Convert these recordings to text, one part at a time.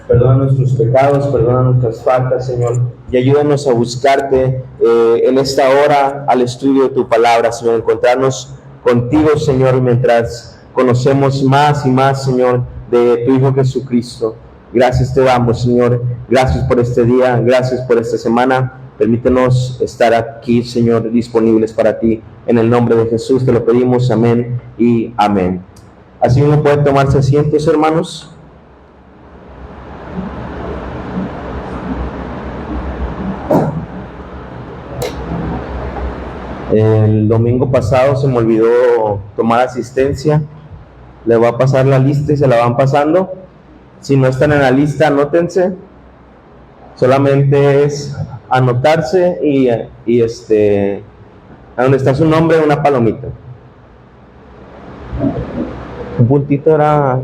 Perdona nuestros pecados, perdona nuestras faltas, Señor, y ayúdanos a buscarte en esta hora al estudio de tu palabra, Señor, encontrarnos contigo, Señor, mientras conocemos más y más, Señor, de tu Hijo Jesucristo. Gracias te damos, Señor, gracias por este día, gracias por esta semana. Permítenos estar aquí, Señor, disponibles para ti. En el nombre de Jesús te lo pedimos, amén y amén. Así uno puede tomarse asientos, hermanos. El domingo pasado se me olvidó tomar asistencia. Le voy a pasar la lista y se la van pasando. Si no están en la lista, anótense. Solamente es anotarse y a donde está su nombre, una palomita. Un puntito era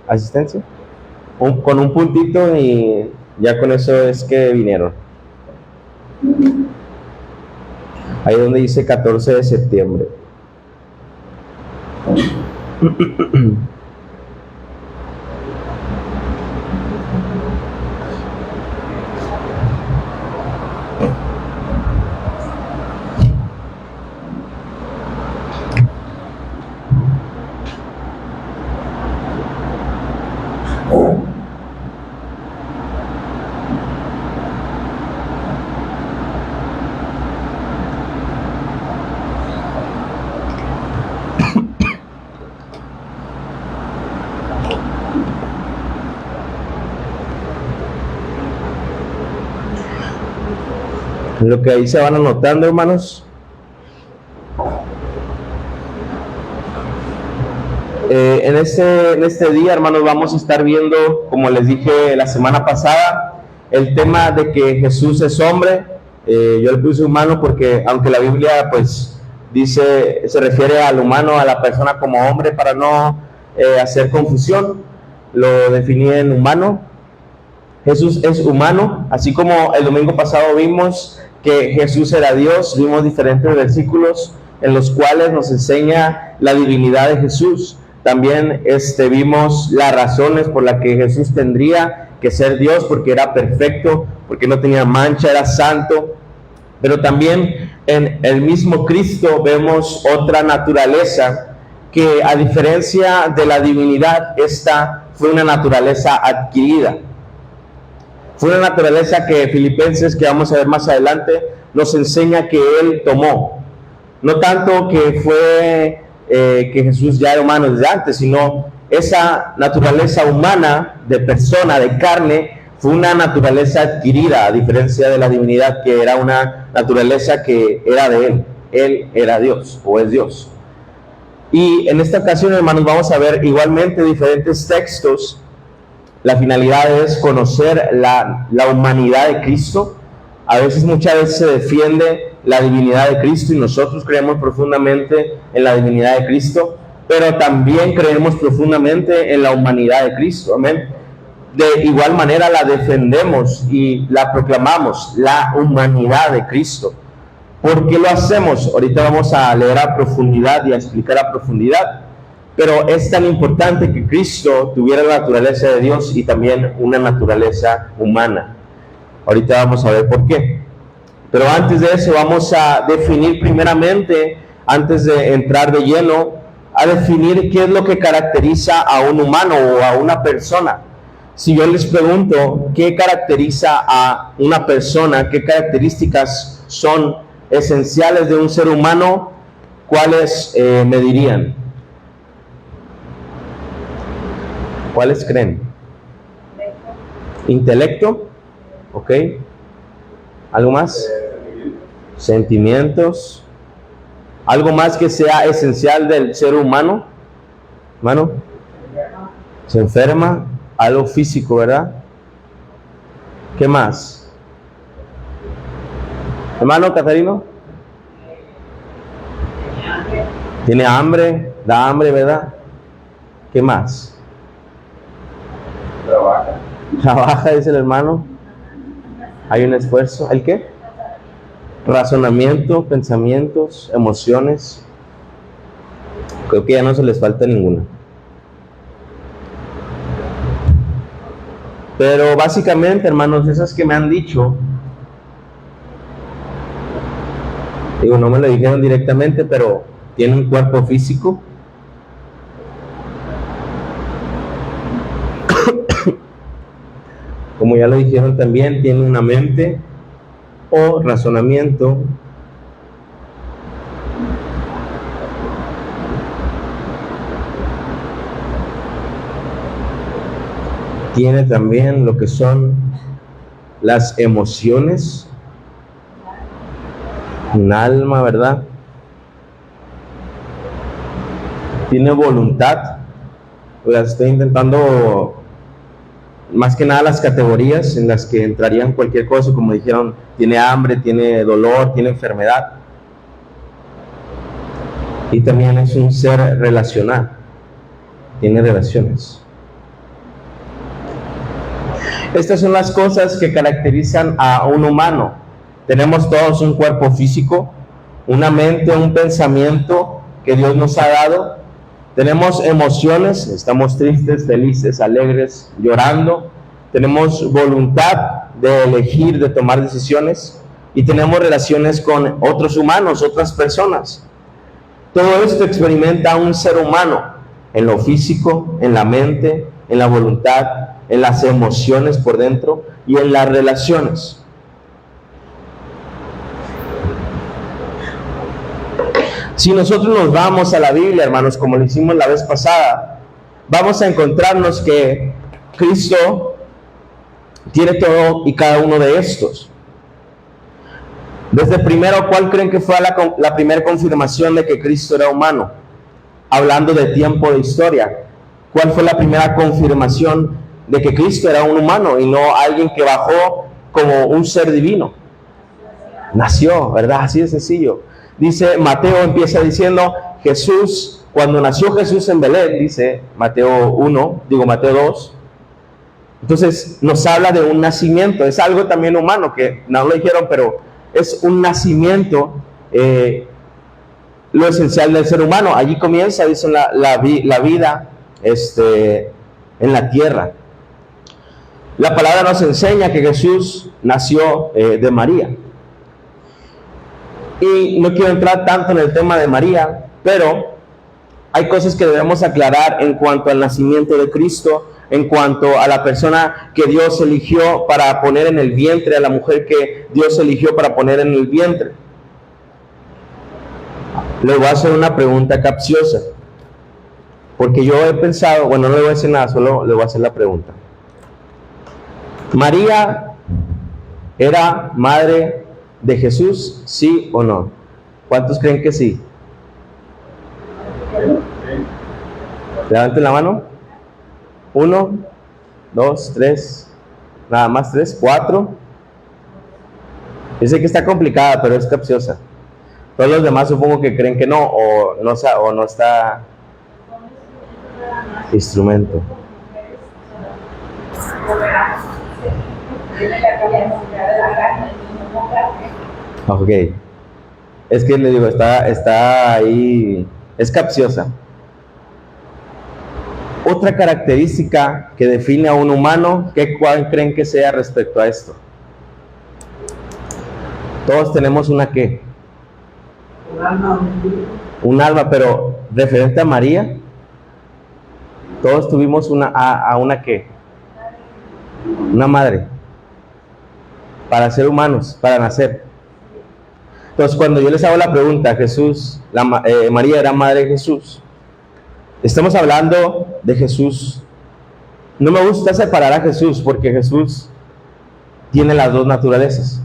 asistencia. Con un puntito y ya con eso es que vinieron. Ahí donde dice 14 de septiembre. Lo que ahí se van anotando, hermanos. En este día, hermanos, vamos a estar viendo, como les dije la semana pasada, el tema de que Jesús es hombre. Yo le puse humano porque, aunque la Biblia, pues, dice, se refiere al humano, a la persona como hombre, para no hacer confusión, lo definí en humano. Jesús es humano, así como el domingo pasado vimos que Jesús era Dios. Vimos diferentes versículos en los cuales nos enseña la divinidad de Jesús. También vimos las razones por las que Jesús tendría que ser Dios, porque era perfecto, porque no tenía mancha, era santo. Pero también en el mismo Cristo vemos otra naturaleza que, a diferencia de la divinidad, esta fue una naturaleza adquirida. Fue una naturaleza que Filipenses, que vamos a ver más adelante, nos enseña que Él tomó. No tanto que fue que Jesús ya era humano desde antes, sino esa naturaleza humana, de persona, de carne, fue una naturaleza adquirida, a diferencia de la divinidad, que era una naturaleza que era de Él. Él era Dios, o es Dios. Y en esta ocasión, hermanos, vamos a ver igualmente diferentes textos. La finalidad es conocer la humanidad de Cristo. Muchas veces se defiende la divinidad de Cristo y nosotros creemos profundamente en la divinidad de Cristo, pero también creemos profundamente en la humanidad de Cristo. Amén. De igual manera la defendemos y la proclamamos, la humanidad de Cristo. ¿Por qué lo hacemos? Ahorita vamos a leer a profundidad y a explicar a profundidad. Pero es tan importante que Cristo tuviera la naturaleza de Dios y también una naturaleza humana. Ahorita vamos a ver por qué. Pero antes de eso vamos a definir primeramente, antes de entrar de lleno, a definir qué es lo que caracteriza a un humano o a una persona. Si yo les pregunto qué caracteriza a una persona, qué características son esenciales de un ser humano, ¿cuáles me dirían? ¿Cuáles creen? Intelecto, ¿ok? ¿Algo más? Sentimientos. ¿Algo más que sea esencial del ser humano? ¿Hermano? Se enferma. Algo físico, ¿verdad? ¿Qué más? ¿Hermano Catarino? Tiene hambre, da hambre, ¿verdad? ¿Qué más? Trabaja, dice el hermano. Hay un esfuerzo. ¿El qué? Razonamiento, pensamientos, emociones. Creo que ya no se les falta ninguna. Pero básicamente, hermanos, esas que me han dicho, digo, no me lo dijeron directamente, pero tiene un cuerpo físico. Como ya lo dijeron también, tiene una mente o razonamiento. Tiene también lo que son las emociones, un alma, ¿verdad? Tiene voluntad. Estoy intentando más que nada las categorías en las que entrarían cualquier cosa, como dijeron, tiene hambre, tiene dolor, tiene enfermedad. Y también es un ser relacional, tiene relaciones. Estas son las cosas que caracterizan a un humano. Tenemos todos un cuerpo físico, una mente, un pensamiento que Dios nos ha dado. Tenemos emociones, estamos tristes, felices, alegres, llorando. Tenemos voluntad de elegir, de tomar decisiones. Y tenemos relaciones con otros humanos, otras personas. Todo esto experimenta un ser humano en lo físico, en la mente, en la voluntad, en las emociones por dentro y en las relaciones. Si nosotros nos vamos a la Biblia, hermanos, como lo hicimos la vez pasada, vamos a encontrarnos que Cristo tiene todo y cada uno de estos. Desde primero, ¿cuál creen que fue la primera confirmación de que Cristo era humano? Hablando de tiempo de historia, ¿cuál fue la primera confirmación de que Cristo era un humano y no alguien que bajó como un ser divino? Nació, ¿verdad? Así de sencillo. Dice, Mateo empieza diciendo, Jesús, cuando nació Jesús en Belén, dice Mateo 2, entonces nos habla de un nacimiento, es algo también humano, que no lo dijeron, pero es un nacimiento, lo esencial del ser humano. Allí comienza, dicen, la vida en la tierra. La palabra nos enseña que Jesús nació de María. Y no quiero entrar tanto en el tema de María, pero hay cosas que debemos aclarar en cuanto al nacimiento de Cristo, en cuanto a la persona que Dios eligió para poner en el vientre, a la mujer que Dios eligió para poner en el vientre. Le voy a hacer una pregunta capciosa, porque yo he pensado, bueno, no le voy a decir nada, solo le voy a hacer la pregunta. ¿María era madre de Jesús, sí o no? ¿Cuántos creen que sí? Levanten la mano. 1, 2, 3, nada más 3, 4. Yo sé que está complicada, pero es capciosa. Todos los demás supongo que creen que no, o no está instrumento. Ok, es que le digo, está ahí, es capciosa. Otra característica que define a un humano, ¿cuál creen que sea respecto a esto? Todos tenemos una ¿qué? Un alma, pero referente a María, todos tuvimos una ¿qué? Una madre. Para ser humanos, para nacer. Entonces, cuando yo les hago la pregunta, María era madre de Jesús, estamos hablando de Jesús. No me gusta separar a Jesús porque Jesús tiene las dos naturalezas.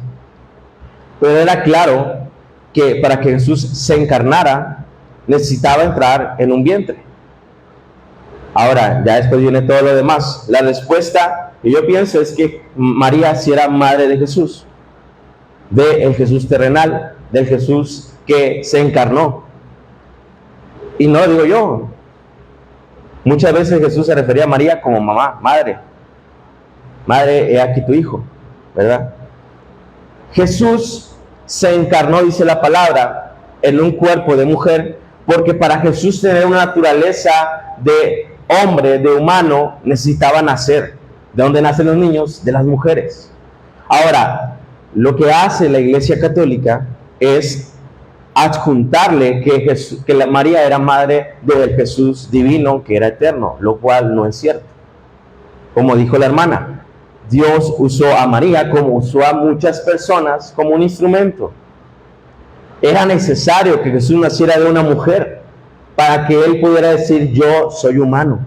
Pero era claro que para que Jesús se encarnara, necesitaba entrar en un vientre. Ahora, ya después viene todo lo demás. La respuesta que yo pienso es que María sí era madre de Jesús, del Jesús terrenal, del Jesús que se encarnó. Y no lo digo yo. Muchas veces Jesús se refería a María como mamá, madre. Madre, he aquí tu hijo, ¿verdad? Jesús se encarnó, dice la palabra, en un cuerpo de mujer, porque para Jesús tener una naturaleza de hombre, de humano, necesitaba nacer ¿De dónde nacen los niños? De las mujeres. Ahora, lo que hace la Iglesia Católica es adjuntarle que María era madre del Jesús divino, que era eterno, lo cual no es cierto. Como dijo la hermana, Dios usó a María como usó a muchas personas como un instrumento. Era necesario que Jesús naciera de una mujer para que él pudiera decir: yo soy humano,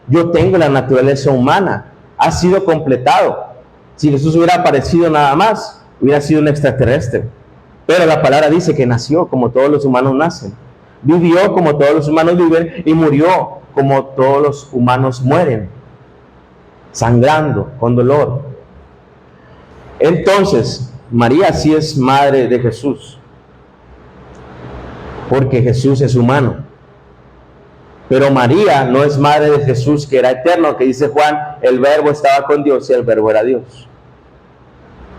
yo tengo la naturaleza humana, ha sido completado. Si Jesús hubiera aparecido nada más, hubiera sido un extraterrestre. Pero la palabra dice que nació como todos los humanos nacen, vivió como todos los humanos viven y murió como todos los humanos mueren, sangrando, con dolor. Entonces, María sí es madre de Jesús, porque Jesús es humano. Pero María no es madre de Jesús, que era eterno, que dice Juan, el verbo estaba con Dios y el verbo era Dios.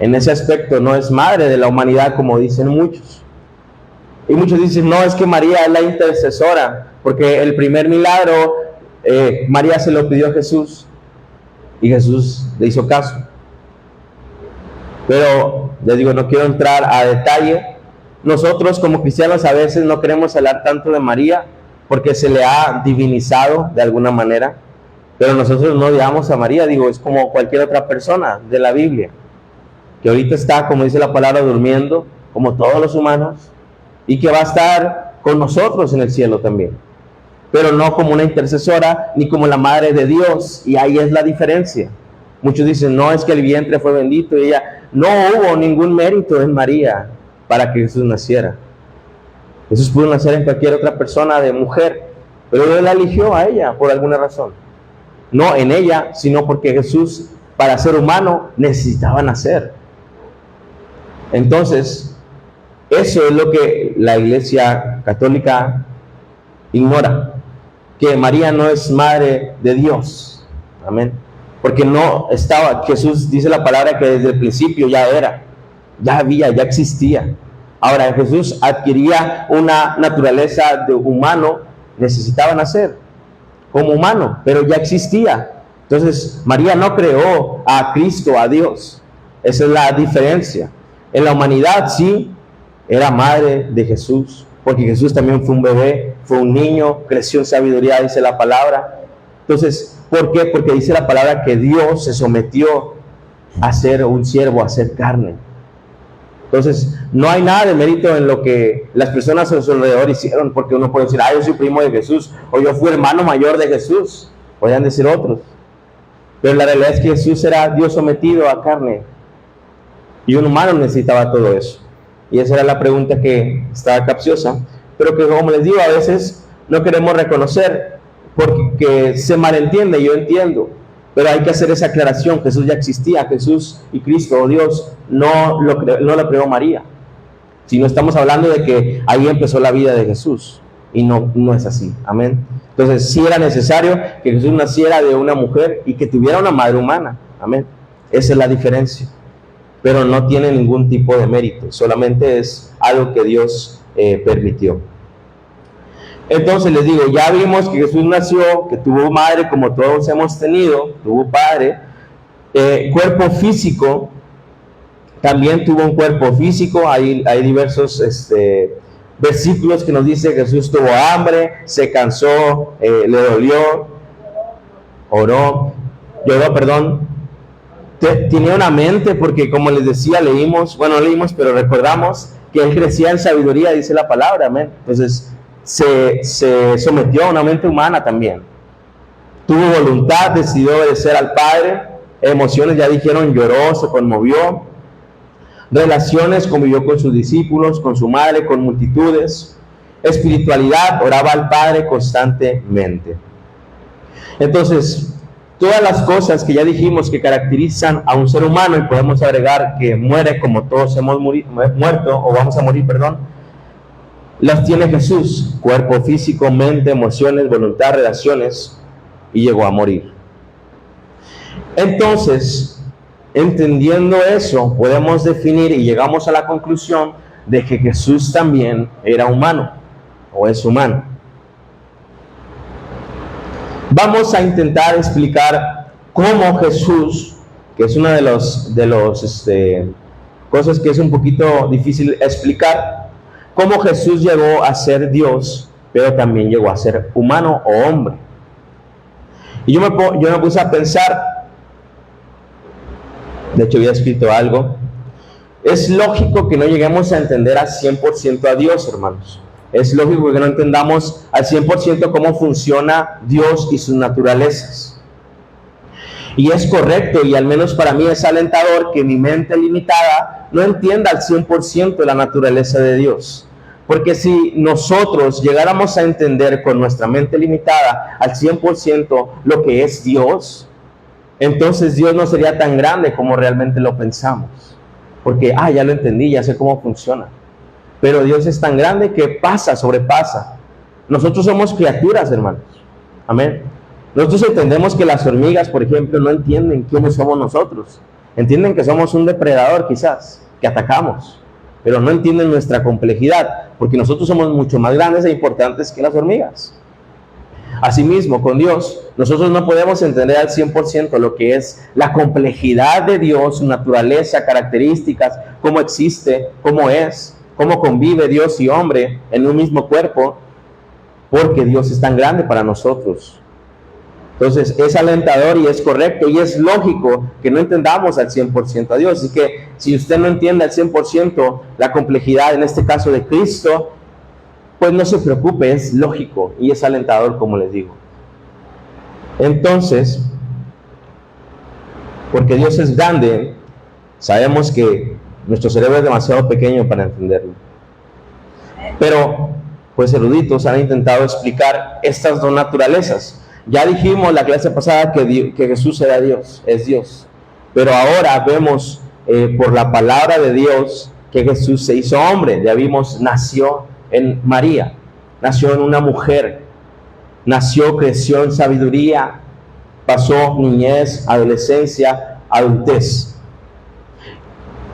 En ese aspecto no es madre de la humanidad, como dicen muchos. Y muchos dicen: no, es que María es la intercesora, porque el primer milagro María se lo pidió a Jesús y Jesús le hizo caso. Pero les digo, no quiero entrar a detalle. Nosotros como cristianos a veces no queremos hablar tanto de María porque se le ha divinizado de alguna manera, pero nosotros no odiamos a María. Digo, es como cualquier otra persona de la Biblia, que ahorita está, como dice la palabra, durmiendo como todos los humanos, y que va a estar con nosotros en el cielo también, pero no como una intercesora ni como la madre de Dios. Y ahí es la diferencia. Muchos dicen: no, es que el vientre fue bendito, y ella, no hubo ningún mérito en María para que Jesús naciera. Jesús pudo nacer en cualquier otra persona de mujer, pero Dios la eligió a ella por alguna razón. No en ella, sino porque Jesús, para ser humano, necesitaba nacer. Entonces, eso es lo que la Iglesia Católica ignora, que María no es madre de Dios. Amén. Porque no estaba, Jesús dice la palabra que desde el principio ya era, ya había, ya existía. Ahora, Jesús adquiría una naturaleza de humano, necesitaba nacer como humano, pero ya existía. Entonces, María no creó a Cristo, a Dios. Esa es la diferencia. En la humanidad sí, era madre de Jesús, porque Jesús también fue un bebé, fue un niño, creció en sabiduría, dice la palabra. Entonces, ¿por qué? Porque dice la palabra que Dios se sometió a ser un siervo, a ser carne. Entonces, no hay nada de mérito en lo que las personas a su alrededor hicieron, porque uno puede decir: yo soy primo de Jesús, o yo fui hermano mayor de Jesús, podrían decir otros. Pero la realidad es que Jesús era Dios sometido a carne, y un humano necesitaba todo eso. Y esa era la pregunta que estaba capciosa, pero que, como les digo, a veces no queremos reconocer porque se malentiende. Yo entiendo, pero hay que hacer esa aclaración. Jesús ya existía. Jesús y Cristo, o Dios, no lo creó María, sino estamos hablando de que ahí empezó la vida de Jesús, y no es así. Amén. Entonces sí era necesario que Jesús naciera de una mujer y que tuviera una madre humana. Amén. Esa es la diferencia, pero no tiene ningún tipo de mérito, solamente es algo que Dios permitió. Entonces les digo, ya vimos que Jesús nació, que tuvo madre como todos hemos tenido, tuvo padre, cuerpo físico, también tuvo un cuerpo físico. Hay diversos versículos que nos dice que Jesús tuvo hambre, se cansó, le dolió, lloró, tenía una mente, porque como les decía, pero recordamos que él crecía en sabiduría, dice la palabra. Amén. Entonces se sometió a una mente humana también. Tuvo voluntad, decidió obedecer al Padre. Emociones, ya dijeron, lloró, se conmovió. Relaciones, convivió con sus discípulos, con su madre, con multitudes. Espiritualidad, oraba al Padre constantemente. Entonces, todas las cosas que ya dijimos que caracterizan a un ser humano, y podemos agregar que muere como todos hemos muerto, o vamos a morir, las tiene Jesús: cuerpo físico, mente, emociones, voluntad, relaciones, y llegó a morir. Entonces, entendiendo eso, podemos definir y llegamos a la conclusión de que Jesús también era humano, o es humano. Vamos a intentar explicar cómo Jesús, que es una de los cosas que es un poquito difícil explicar, cómo Jesús llegó a ser Dios, pero también llegó a ser humano o hombre. Y yo me puse a pensar, de hecho había escrito algo, es lógico que no lleguemos a entender al 100% a Dios, hermanos. Es lógico que no entendamos al 100% cómo funciona Dios y sus naturalezas. Y es correcto, y al menos para mí es alentador que mi mente limitada no entienda al 100% la naturaleza de Dios. Porque si nosotros llegáramos a entender con nuestra mente limitada al 100% lo que es Dios, entonces Dios no sería tan grande como realmente lo pensamos. Porque, ya lo entendí, ya sé cómo funciona. Pero Dios es tan grande que sobrepasa. Nosotros somos criaturas, hermanos. Amén. Nosotros entendemos que las hormigas, por ejemplo, no entienden quiénes somos nosotros. Entienden que somos un depredador quizás, que atacamos, pero no entienden nuestra complejidad, porque nosotros somos mucho más grandes e importantes que las hormigas. Asimismo, con Dios, nosotros no podemos entender al 100% lo que es la complejidad de Dios, su naturaleza, características, cómo existe, cómo es, cómo convive Dios y hombre en un mismo cuerpo, porque Dios es tan grande para nosotros. Entonces es alentador y es correcto y es lógico que no entendamos al 100% a Dios. Así que si usted no entiende al 100% la complejidad, en este caso de Cristo, pues no se preocupe, es lógico y es alentador, como les digo. Entonces, porque Dios es grande, sabemos que nuestro cerebro es demasiado pequeño para entenderlo. Pero, pues eruditos han intentado explicar estas dos naturalezas. Ya dijimos la clase pasada que Jesús era Dios, es Dios. Pero ahora vemos por la palabra de Dios que Jesús se hizo hombre. Ya vimos, nació en María, nació en una mujer, creció en sabiduría, pasó niñez, adolescencia, adultez.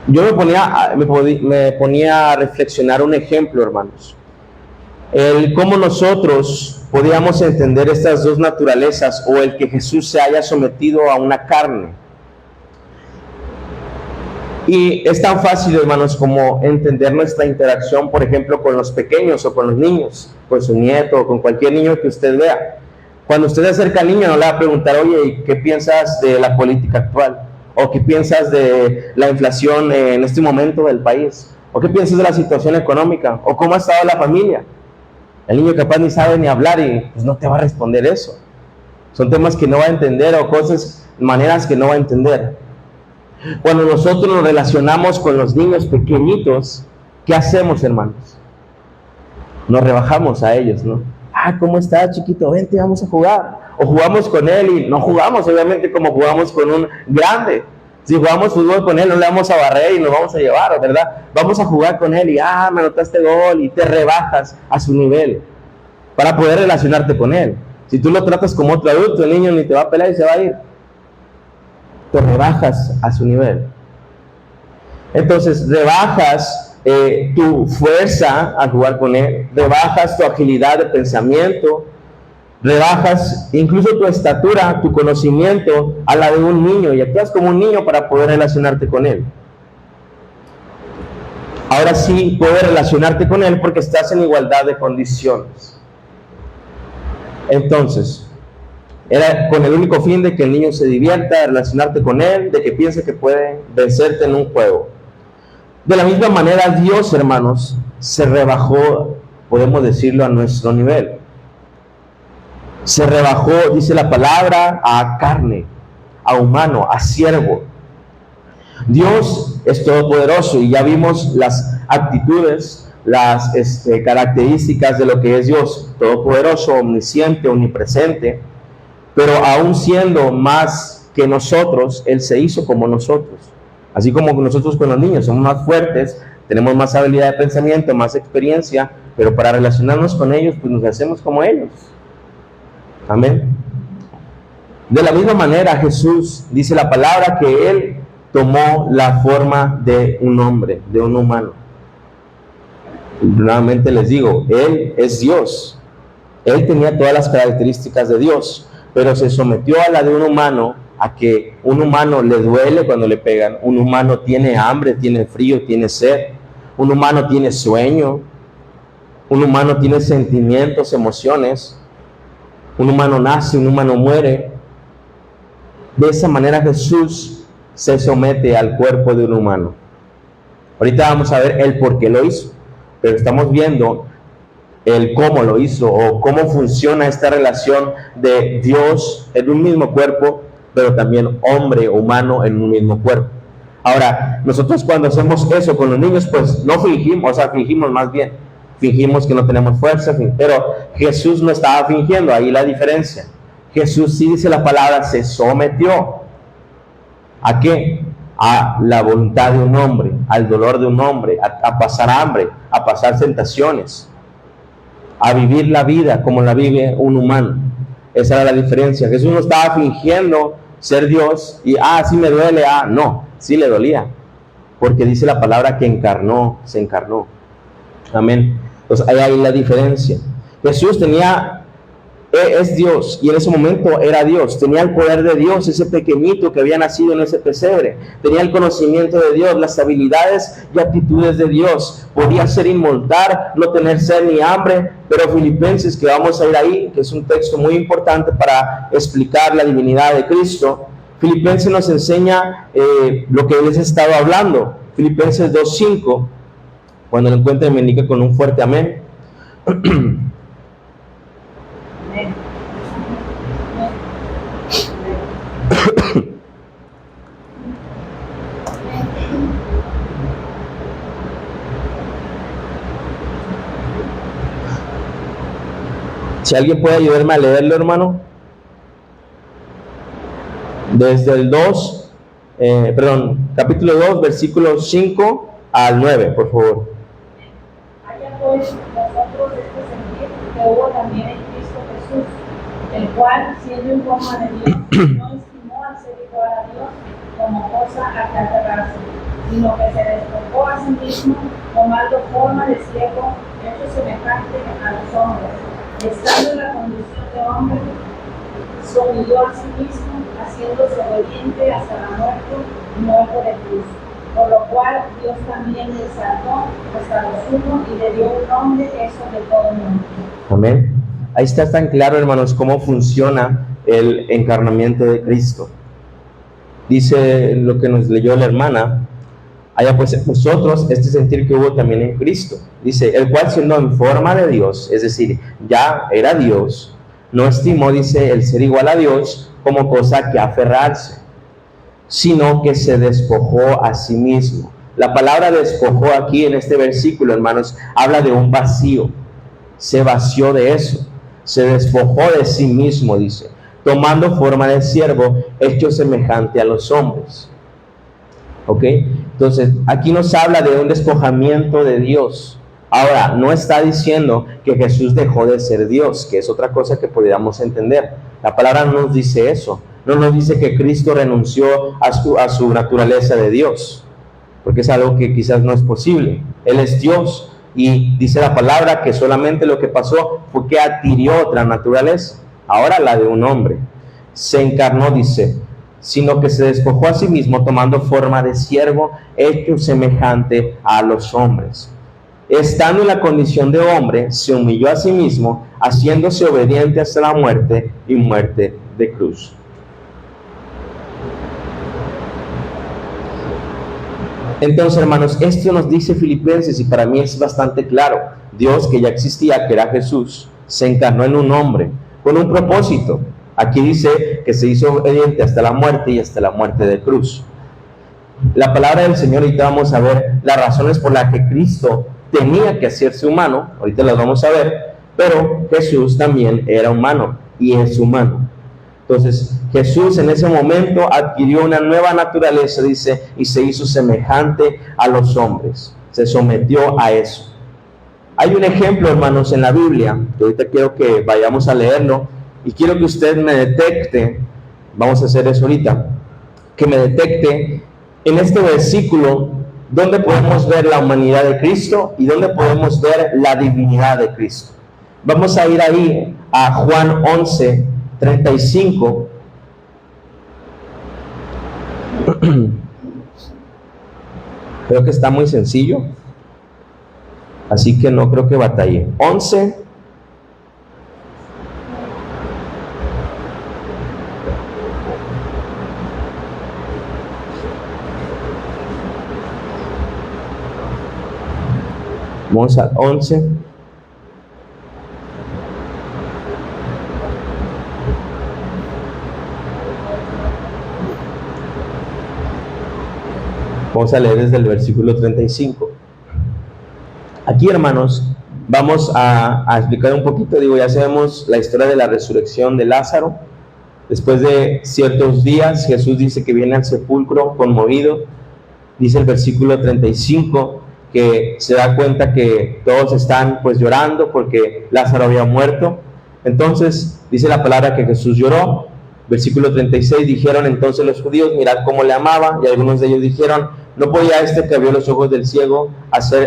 Yo me ponía a reflexionar un ejemplo, hermanos. El cómo nosotros podíamos entender estas dos naturalezas, o el que Jesús se haya sometido a una carne. Y es tan fácil, hermanos, como entender nuestra interacción, por ejemplo, con los pequeños o con los niños, con su nieto o con cualquier niño que usted vea. Cuando usted se acerca al niño, no le va a preguntar, oye, ¿qué piensas de la política actual? ¿O qué piensas de la inflación en este momento del país? ¿O qué piensas de la situación económica? ¿O cómo ha estado la familia? El niño capaz ni sabe ni hablar y pues no te va a responder eso. Son temas que no va a entender o maneras que no va a entender. Cuando nosotros nos relacionamos con los niños pequeñitos, ¿qué hacemos, hermanos? Nos rebajamos a ellos, ¿no? ¿Cómo está, chiquito? Vente, vamos a jugar. O jugamos con él y no jugamos, obviamente, como jugamos con un grande. Si jugamos fútbol con él, no le vamos a barrer y nos vamos a llevar, ¿verdad? Vamos a jugar con él y, me anotaste gol, y te rebajas a su nivel para poder relacionarte con él. Si tú lo tratas como otro adulto, el niño ni te va a pelar y se va a ir. Te rebajas a su nivel. Entonces, rebajas tu fuerza al jugar con él, rebajas tu agilidad de pensamiento, rebajas incluso tu estatura, tu conocimiento a la de un niño, y actúas como un niño para poder relacionarte con él. Ahora sí puedes relacionarte con él porque estás en igualdad de condiciones. Entonces, era con el único fin de que el niño se divierta, de relacionarte con él, de que piense que puede vencerte en un juego. De la misma manera, Dios, hermanos, se rebajó, podemos decirlo, a nuestro nivel. Se rebajó, dice la palabra, a carne, a humano, a siervo. Dios es todopoderoso y ya vimos las actitudes, las características de lo que es Dios, todopoderoso, omnisciente, omnipresente, pero aún siendo más que nosotros, Él se hizo como nosotros. Así como nosotros con los niños somos más fuertes, tenemos más habilidad de pensamiento, más experiencia, pero para relacionarnos con ellos, pues nos hacemos como ellos. Amén. De la misma manera, Jesús dice la palabra que Él tomó la forma de un hombre, de un humano. Y nuevamente les digo, Él es Dios. Él tenía todas las características de Dios, pero se sometió a la de un humano a que un humano le duele cuando le pegan, un humano tiene hambre, tiene frío, tiene sed, un humano tiene sueño, un humano tiene sentimientos, emociones, un humano nace, un humano muere. De esa manera Jesús se somete al cuerpo de un humano. Ahorita vamos a ver el por qué lo hizo, pero estamos viendo el cómo lo hizo o cómo funciona esta relación de Dios en un mismo cuerpo, pero también hombre humano en un mismo cuerpo. Ahora, nosotros cuando hacemos eso con los niños, pues no fingimos, o sea, fingimos más bien, fingimos que no tenemos fuerza, pero Jesús no estaba fingiendo, ahí la diferencia. Jesús, sí dice la palabra, se sometió. ¿A qué? A la voluntad de un hombre, al dolor de un hombre, a pasar hambre, a pasar tentaciones, a vivir la vida como la vive un humano. Esa era la diferencia. Jesús no estaba fingiendo ser Dios y, sí me duele, no, sí le dolía, porque dice la palabra que encarnó, se encarnó. Amén. Entonces ahí la diferencia. Jesús es Dios, y en ese momento era Dios, tenía el poder de Dios, ese pequeñito que había nacido en ese pesebre, tenía el conocimiento de Dios, las habilidades y actitudes de Dios, podía ser inmortal, no tener sed ni hambre. Pero Filipenses, que vamos a ir ahí, que es un texto muy importante para explicar la divinidad de Cristo, Filipenses nos enseña lo que les he estado hablando. Filipenses 2:5, cuando lo encuentren me indica con un fuerte amén. Si alguien puede ayudarme a leerlo, hermano. Desde el capítulo 2, versículos 5 al 9, por favor. Haya pues nosotros este sentir que hubo también en Cristo Jesús, el cual, siendo en forma de Dios, no estimó al ser igual a Dios como cosa a que aferrarse, sino que se despojó a sí mismo, tomando forma de siervo, hecho semejante a los hombres. Estando en la condición de hombre, se humilló a sí mismo, haciéndose obediente hasta la muerte de cruz. Por lo cual Dios también le exaltó hasta lo sumo y le dio un nombre sobre todo el mundo. Amén. Ahí está tan claro, hermanos, cómo funciona el encarnamiento de Cristo. Dice lo que nos leyó la hermana: haya pues en vosotros este sentir que hubo también en Cristo. Dice, el cual siendo en forma de Dios, es decir, ya era Dios, no estimó, dice, el ser igual a Dios como cosa que aferrarse, sino que se despojó a sí mismo. La palabra despojó aquí en este versículo, hermanos, habla de un vacío. Se vació de eso, se despojó de sí mismo, dice, tomando forma de siervo, hecho semejante a los hombres. ¿Ok? Entonces, aquí nos habla de un despojamiento de Dios. Ahora, no está diciendo que Jesús dejó de ser Dios, que es otra cosa que podríamos entender. La palabra no nos dice eso. No nos dice que Cristo renunció a su naturaleza de Dios, porque es algo que quizás no es posible. Él es Dios, y dice la palabra que solamente lo que pasó fue que adquirió otra naturaleza, ahora la de un hombre. Se encarnó, dice, sino que se despojó a sí mismo, tomando forma de siervo, hecho semejante a los hombres. Estando en la condición de hombre, se humilló a sí mismo, haciéndose obediente hasta la muerte y muerte de cruz. Entonces, hermanos, esto nos dice Filipenses, y para mí es bastante claro. Dios, que ya existía, que era Jesús, se encarnó en un hombre con un propósito. Aquí dice que se hizo obediente hasta la muerte y hasta la muerte de cruz. La palabra del Señor, ahorita vamos a ver las razones por las que Cristo tenía que hacerse humano, ahorita las vamos a ver, pero Jesús también era humano y es humano. Entonces, Jesús en ese momento adquirió una nueva naturaleza, dice, y se hizo semejante a los hombres. Se sometió a eso. Hay un ejemplo, hermanos, en la Biblia, que ahorita quiero que vayamos a leerlo, y quiero que usted me detecte, vamos a hacer eso ahorita, que me detecte en este versículo dónde podemos ver la humanidad de Cristo y dónde podemos ver la divinidad de Cristo. Vamos a ir ahí a Juan 11:35. Creo que está muy sencillo, así que no creo que batalle. 11. Vamos al 11. Vamos a leer desde el versículo 35. Aquí, hermanos, vamos a explicar un poquito. Ya sabemos la historia de la resurrección de Lázaro. Después de ciertos días, Jesús dice que viene al sepulcro conmovido. Dice el versículo 35 que se da cuenta que todos están pues llorando porque Lázaro había muerto. Entonces dice la palabra que Jesús lloró. Versículo 36, dijeron entonces los judíos, mirad cómo le amaba, y algunos de ellos dijeron, ¿no podía este que abrió los ojos del ciego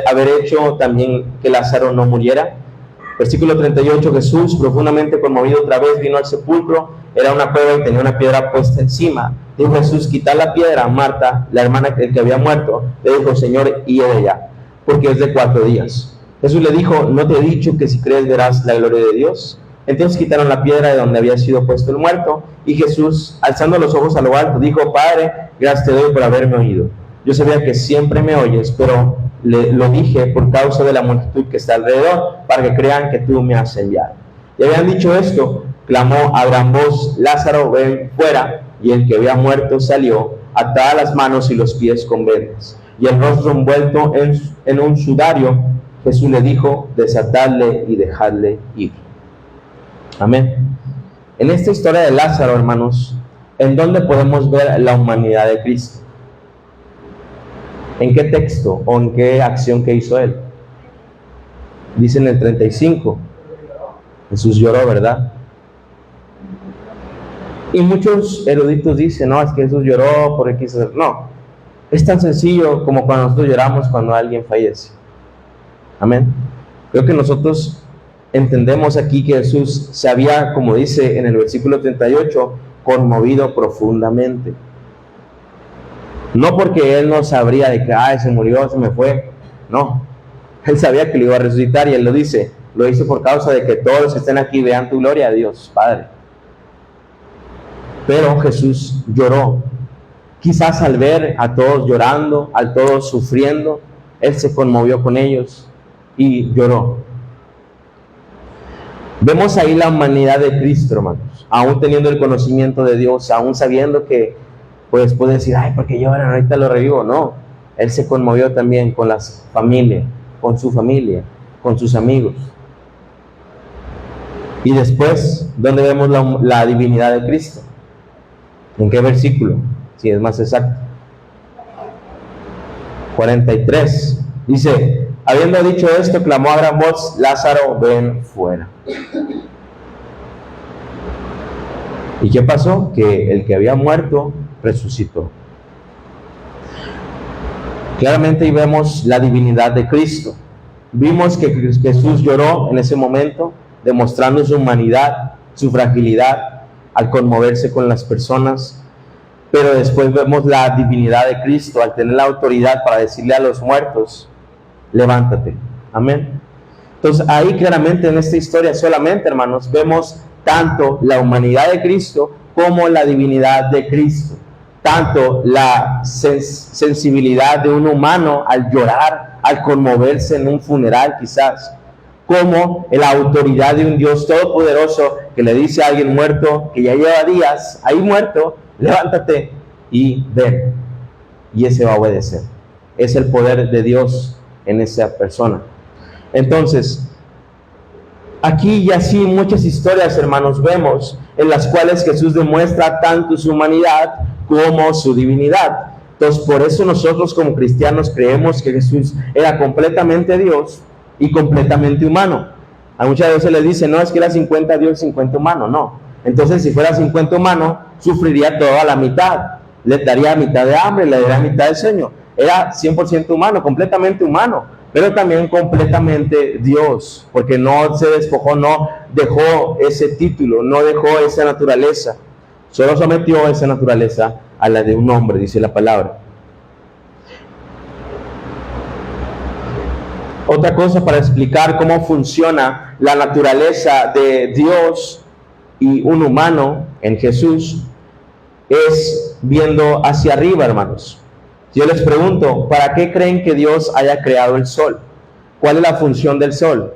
haber hecho también que Lázaro no muriera? Versículo 38, Jesús, profundamente conmovido otra vez, vino al sepulcro, era una cueva y tenía una piedra puesta encima. Dijo Jesús, quitad la piedra. Marta, la hermana del que había muerto, le dijo, Señor, y de ella, porque es de 4 días. Jesús le dijo, ¿no te he dicho que si crees verás la gloria de Dios? Entonces quitaron la piedra de donde había sido puesto el muerto, y Jesús, alzando los ojos a lo alto, dijo, Padre, gracias te doy por haberme oído. Yo sabía que siempre me oyes, pero lo dije por causa de la multitud que está alrededor, para que crean que tú me has enviado. Y habían dicho esto, clamó a gran voz, Lázaro, ven fuera, y el que había muerto salió, atadas las manos y los pies con vendas, y el rostro envuelto en un sudario. Jesús le dijo, desatadle y dejadle ir. Amén. En esta historia de Lázaro, hermanos, ¿en dónde podemos ver la humanidad de Cristo? ¿En qué texto o en qué acción que hizo Él? Dice en el 35, Jesús lloró, ¿verdad? Y muchos eruditos dicen, no, es que Jesús lloró porque quiso hacer. No, es tan sencillo como cuando nosotros lloramos cuando alguien fallece. Amén. Creo que nosotros entendemos aquí que Jesús se había, como dice en el versículo 38, conmovido profundamente. No porque Él no sabría de que, se murió, se me fue. No, Él sabía que lo iba a resucitar y Él lo dice. Lo hizo por causa de que todos los que estén aquí vean tu gloria a Dios, Padre. Pero Jesús lloró. Quizás al ver a todos llorando, a todos sufriendo, Él se conmovió con ellos y lloró. Vemos ahí la humanidad de Cristo, hermanos. Aún teniendo el conocimiento de Dios, aún sabiendo que pues puede decir, ¿por qué lloran? Ahorita lo revivo. No, Él se conmovió también con la familia, con su familia, con sus amigos. Y después, ¿dónde vemos la divinidad de Cristo? ¿En qué versículo? Si es más exacto. 43. Dice, habiendo dicho esto, clamó a gran voz, Lázaro, ven fuera. ¿Y qué pasó? Que el que había muerto resucitó. Claramente ahí vemos la divinidad de Cristo. Vimos que Jesús lloró en ese momento, demostrando su humanidad, su fragilidad, al conmoverse con las personas. Pero después vemos la divinidad de Cristo, al tener la autoridad para decirle a los muertos, levántate. Amén. Entonces ahí claramente en esta historia solamente, hermanos, vemos tanto la humanidad de Cristo como la divinidad de Cristo. Tanto la sensibilidad de un humano al llorar, al conmoverse en un funeral quizás, como la autoridad de un Dios todopoderoso que le dice a alguien muerto, que ya lleva días ahí muerto, levántate y ven. Y ese va a obedecer. Es el poder de Dios en esa persona. Entonces, aquí y así muchas historias, hermanos, vemos en las cuales Jesús demuestra tanto su humanidad como su divinidad. Entonces, por eso nosotros como cristianos creemos que Jesús era completamente Dios y completamente humano. A muchas veces les dicen, no, es que era 50 Dios, 50 humano. No. Entonces, si fuera 50 humano, sufriría toda la mitad. Le daría mitad de hambre, le daría mitad de sueño. Era 100% humano, completamente humano, pero también completamente Dios, porque no se despojó, no dejó ese título, no dejó esa naturaleza. Solo sometió esa naturaleza a la de un hombre, dice la palabra. Otra cosa para explicar cómo funciona la naturaleza de Dios y un humano en Jesús es viendo hacia arriba, hermanos. Yo les pregunto, ¿para qué creen que Dios haya creado el sol? ¿Cuál es la función del sol?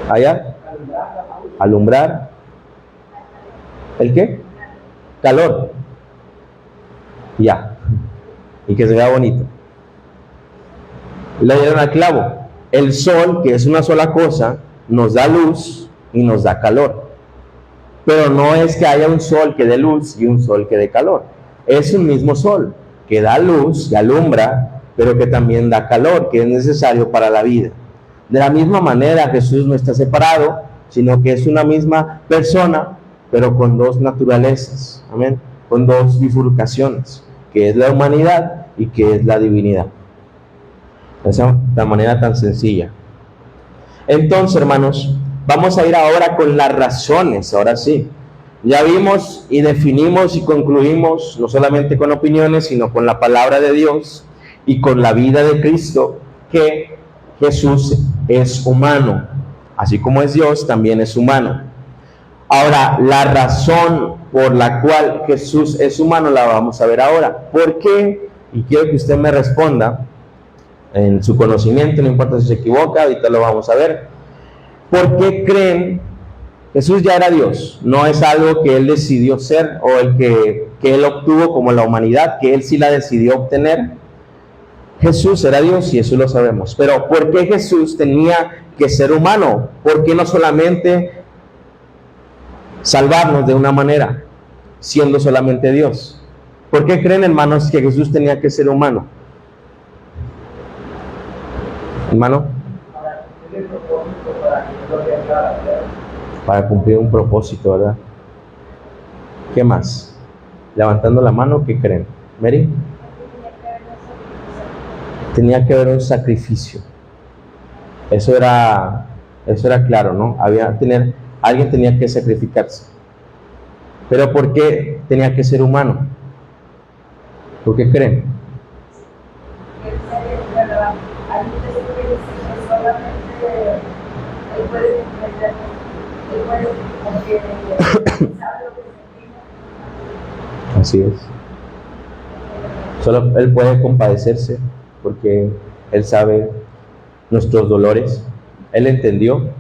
¿Allá? Alumbrar. ¿El qué? Calor. Ya. Y que se vea bonito. Le dieron al clavo. El sol, que es una sola cosa, nos da luz y nos da calor. Pero no es que haya un sol que dé luz y un sol que dé calor. Es un mismo sol que da luz y alumbra, pero que también da calor, que es necesario para la vida. De la misma manera, Jesús no está separado, sino que es una misma persona, pero con dos naturalezas, amén, con dos bifurcaciones, que es la humanidad y que es la divinidad. Esa es la manera tan sencilla. Entonces, hermanos, vamos a ir ahora con las razones, ahora sí. Ya vimos y definimos y concluimos, no solamente con opiniones, sino con la palabra de Dios y con la vida de Cristo, que Jesús es humano. Así como es Dios, también es humano. Ahora, la razón por la cual Jesús es humano la vamos a ver ahora. ¿Por qué? Y quiero que usted me responda en su conocimiento, no importa si se equivoca, ahorita lo vamos a ver. ¿Por qué creen? Jesús ya era Dios, no es algo que Él decidió ser o el que Él obtuvo como la humanidad, que Él sí la decidió obtener. Jesús era Dios y eso lo sabemos. Pero ¿por qué Jesús tenía que ser humano? ¿Por qué no solamente salvarnos de una manera, siendo solamente Dios? ¿Por qué creen, hermanos, que Jesús tenía que ser humano? Hermano, para cumplir un propósito, ¿verdad? ¿Qué más? Levantando la mano, ¿qué creen? ¿Mary? Tenía que haber un sacrificio. Eso era claro, ¿no? Alguien tenía que sacrificarse. Pero ¿por qué tenía que ser humano? ¿Por qué creen? Así es. Solo Él puede compadecerse porque Él sabe nuestros dolores. Él entendió.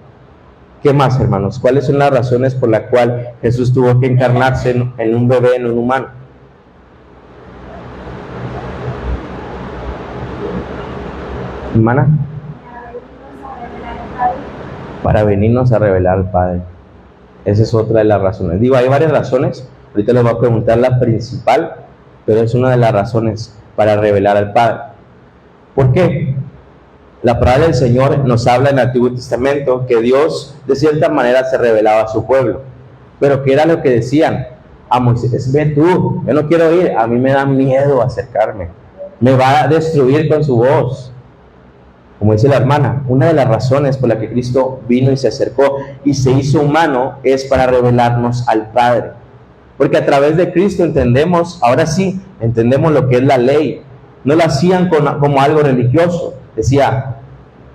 ¿Qué más, hermanos? ¿Cuáles son las razones por las cuales Jesús tuvo que encarnarse en un bebé, en un humano? Hermana, para venirnos a revelar al Padre. Esa es otra de las razones. Digo, hay varias razones. Ahorita les voy a preguntar la principal, pero es una de las razones para revelar al Padre. ¿Por qué? La palabra del Señor nos habla en el Antiguo Testamento que Dios de cierta manera se revelaba a su pueblo. Pero ¿qué era lo que decían? A Moisés, ve tú, yo no quiero ir, a mí me da miedo acercarme. Me va a destruir con su voz. Como dice la hermana, una de las razones por la que Cristo vino y se acercó y se hizo humano es para revelarnos al Padre. Porque a través de Cristo entendemos, ahora sí, entendemos lo que es la ley. No la hacían como algo religioso. Decía,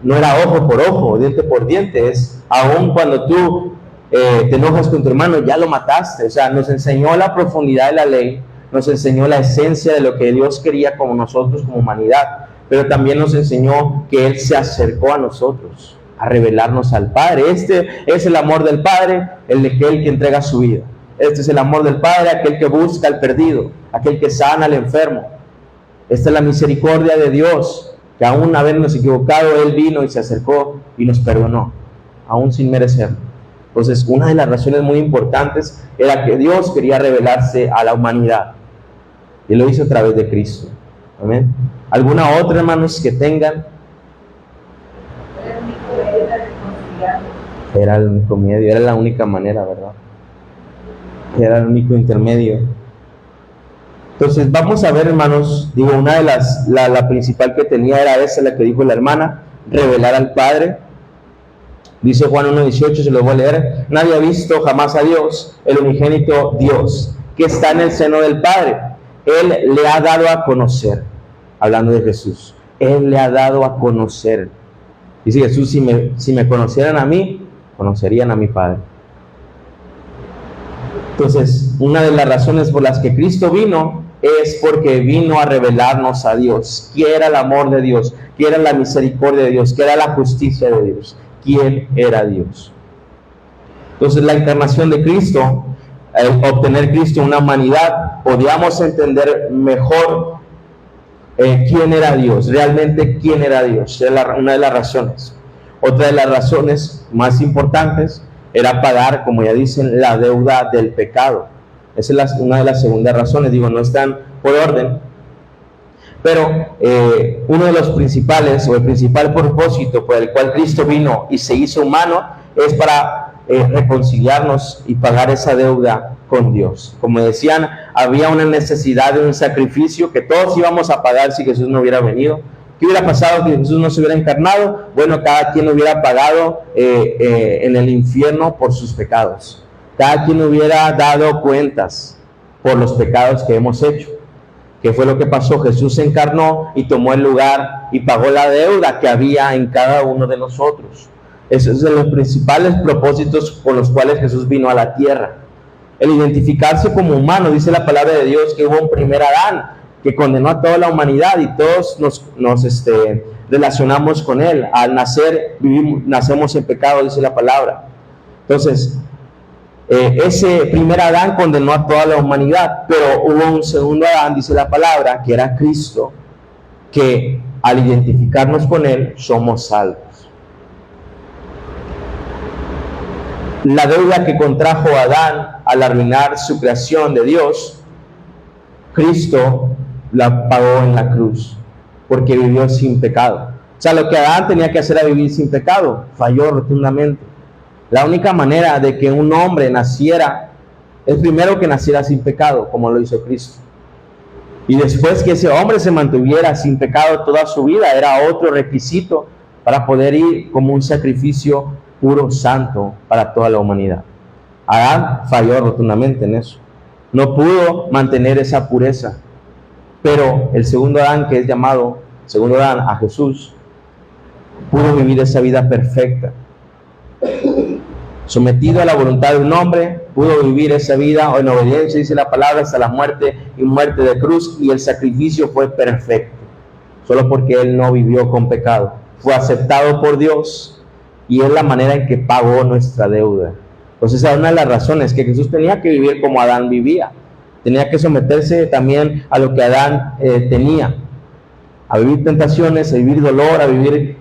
no era ojo por ojo, diente por diente. Es aún cuando tú te enojas con tu hermano, ya lo mataste. O sea, nos enseñó la profundidad de la ley, nos enseñó la esencia de lo que Dios quería como nosotros, como humanidad. Pero también nos enseñó que Él se acercó a nosotros, a revelarnos al Padre. Este es el amor del Padre, el de aquel que entrega su vida. Este es el amor del Padre, aquel que busca al perdido, aquel que sana al enfermo. Esta es la misericordia de Dios, que aún habernos equivocado, Él vino y se acercó y nos perdonó, aún sin merecerlo. Entonces, una de las razones muy importantes era que Dios quería revelarse a la humanidad. Y lo hizo a través de Cristo. Amén. ¿Alguna otra, hermanos, que tengan? Era el único medio, era la única manera, ¿verdad? Era el único intermedio. Entonces, vamos a ver, hermanos, digo, una de la principal que tenía era esa, la que dijo la hermana, revelar al Padre. Dice Juan 1:18, se lo voy a leer: nadie ha visto jamás a Dios, el unigénito Dios, que está en el seno del Padre. Él le ha dado a conocer, hablando de Jesús, Él le ha dado a conocer. Dice Jesús: si me conocieran a mí, conocerían a mi Padre. Entonces, una de las razones por las que Cristo vino es porque vino a revelarnos a Dios. ¿Qué era el amor de Dios? ¿Qué era la misericordia de Dios? ¿Qué era la justicia de Dios? ¿Quién era Dios? Entonces, la encarnación de Cristo, obtener Cristo una humanidad, podíamos entender mejor quién era Dios, realmente quién era Dios. Era una de las razones. Otra de las razones más importantes era pagar, como ya dicen, la deuda del pecado. Esa es una de las segundas razones, digo, no están por orden, pero uno de los principales, o el principal propósito por el cual Cristo vino y se hizo humano, es para reconciliarnos y pagar esa deuda con Dios. Como decían, había una necesidad de un sacrificio que todos íbamos a pagar si Jesús no hubiera venido. ¿Qué hubiera pasado si Jesús no se hubiera encarnado? Bueno, cada quien hubiera pagado en el infierno por sus pecados. Cada quien hubiera dado cuentas por los pecados que hemos hecho. ¿Qué fue lo que pasó? Jesús se encarnó y tomó el lugar y pagó la deuda que había en cada uno de nosotros. Ese es uno de los principales propósitos por los cuales Jesús vino a la tierra. El identificarse como humano, dice la palabra de Dios que hubo un primer Adán que condenó a toda la humanidad y todos nos relacionamos con él. Al nacer, nacemos en pecado, dice la palabra. Entonces, ese primer Adán condenó a toda la humanidad, pero hubo un segundo Adán, dice la palabra, que era Cristo, que al identificarnos con él, somos salvos. La deuda que contrajo Adán al arruinar su creación de Dios, Cristo la pagó en la cruz, porque vivió sin pecado. O sea, lo que Adán tenía que hacer era vivir sin pecado, falló rotundamente. La única manera de que un hombre naciera es primero que naciera sin pecado, como lo hizo Cristo. Y después que ese hombre se mantuviera sin pecado toda su vida, era otro requisito para poder ir como un sacrificio puro, santo para toda la humanidad. Adán falló rotundamente en eso. No pudo mantener esa pureza. Pero el segundo Adán, que es llamado segundo Adán a Jesús, pudo vivir esa vida perfecta. Sometido a la voluntad de un hombre, pudo vivir esa vida en obediencia, dice la palabra, hasta la muerte y muerte de cruz, y el sacrificio fue perfecto, solo porque él no vivió con pecado. Fue aceptado por Dios y es la manera en que pagó nuestra deuda. Entonces, esa es una de las razones que Jesús tenía que vivir como Adán vivía. Tenía que someterse también a lo que Adán tenía, a vivir tentaciones, a vivir dolor, a vivir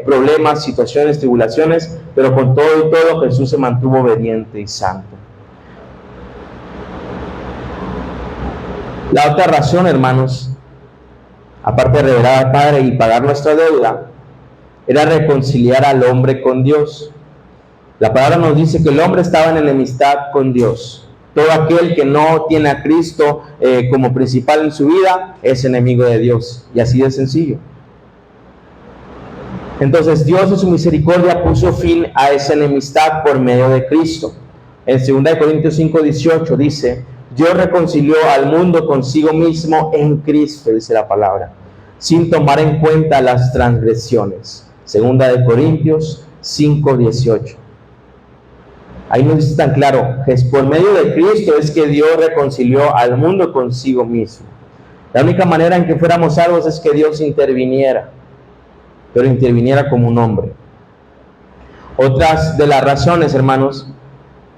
problemas, situaciones, tribulaciones, pero con todo y todo Jesús se mantuvo obediente y santo. La otra razón, hermanos, aparte de revelar al Padre y pagar nuestra deuda, era reconciliar al hombre con Dios. La palabra nos dice que el hombre estaba en enemistad con Dios. Todo aquel que no tiene a Cristo como principal en su vida es enemigo de Dios, y así de sencillo. Entonces Dios en su misericordia puso fin a esa enemistad por medio de Cristo. En 2 Corintios 5:18 dice: Dios reconcilió al mundo consigo mismo en Cristo, dice la palabra, sin tomar en cuenta las transgresiones. 2 Corintios 5:18. Ahí nos dice tan claro que por medio de Cristo es que Dios reconcilió al mundo consigo mismo. La única manera en que fuéramos salvos es que Dios interviniera, pero interviniera como un hombre. Otras de las razones, hermanos,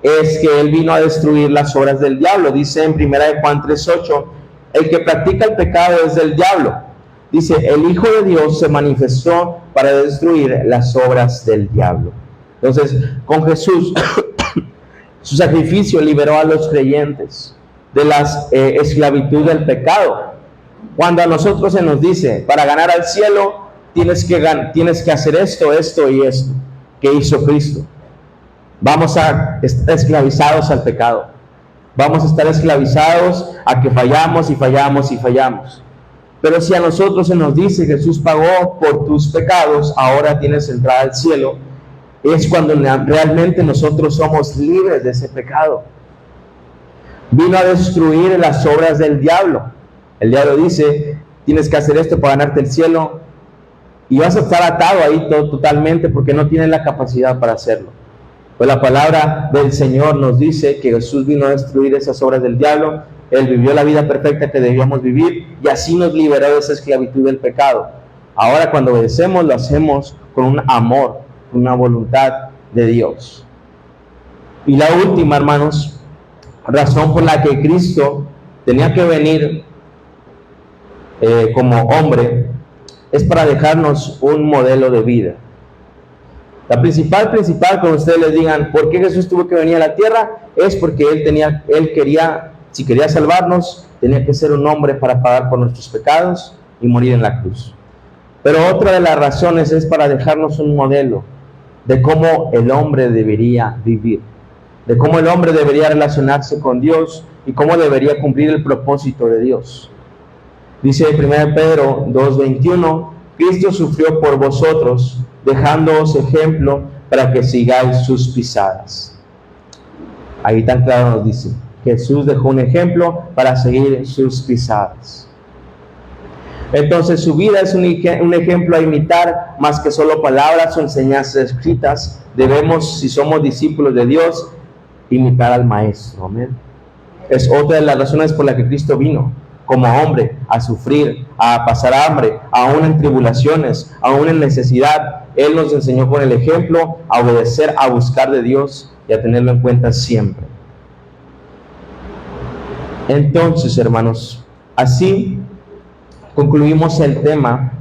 es que Él vino a destruir las obras del diablo. Dice en 1 Juan 3:8, el que practica el pecado es del diablo. Dice, el Hijo de Dios se manifestó para destruir las obras del diablo. Entonces, con Jesús, su sacrificio liberó a los creyentes de la esclavitud del pecado. Cuando a nosotros se nos dice, para ganar al cielo, tienes que hacer esto, esto y esto, que hizo Cristo. Vamos a estar esclavizados al pecado. Vamos a estar esclavizados a que fallamos y fallamos y fallamos. Pero si a nosotros se nos dice, Jesús pagó por tus pecados, ahora tienes entrada al cielo, es cuando realmente nosotros somos libres de ese pecado. Vino a destruir las obras del diablo. El diablo dice, tienes que hacer esto para ganarte el cielo, y vas a estar atado ahí totalmente porque no tienes la capacidad para hacerlo. Pues la palabra del Señor nos dice que Jesús vino a destruir esas obras del diablo. Él vivió la vida perfecta que debíamos vivir y así nos liberó de esa esclavitud del pecado. Ahora cuando obedecemos lo hacemos con un amor, con una voluntad de Dios. Y la última, hermanos, razón por la que Cristo tenía que venir como hombre es para dejarnos un modelo de vida. La principal, cuando ustedes les digan por qué Jesús tuvo que venir a la tierra, es porque Él quería, si quería salvarnos, tenía que ser un hombre para pagar por nuestros pecados y morir en la cruz. Pero otra de las razones es para dejarnos un modelo de cómo el hombre debería vivir, de cómo el hombre debería relacionarse con Dios y cómo debería cumplir el propósito de Dios. Dice 1 Pedro 2:21, Cristo sufrió por vosotros, dejándoos ejemplo para que sigáis sus pisadas. Ahí tan claro nos dice, Jesús dejó un ejemplo para seguir sus pisadas. Entonces su vida es un ejemplo a imitar, más que solo palabras o enseñanzas escritas. Debemos, si somos discípulos de Dios, imitar al Maestro. Amén. Es otra de las razones por las que Cristo vino como hombre a sufrir, a pasar hambre, aún en tribulaciones, aún en necesidad. Él nos enseñó con el ejemplo a obedecer, a buscar de Dios y a tenerlo en cuenta siempre. Entonces, hermanos, así concluimos el tema,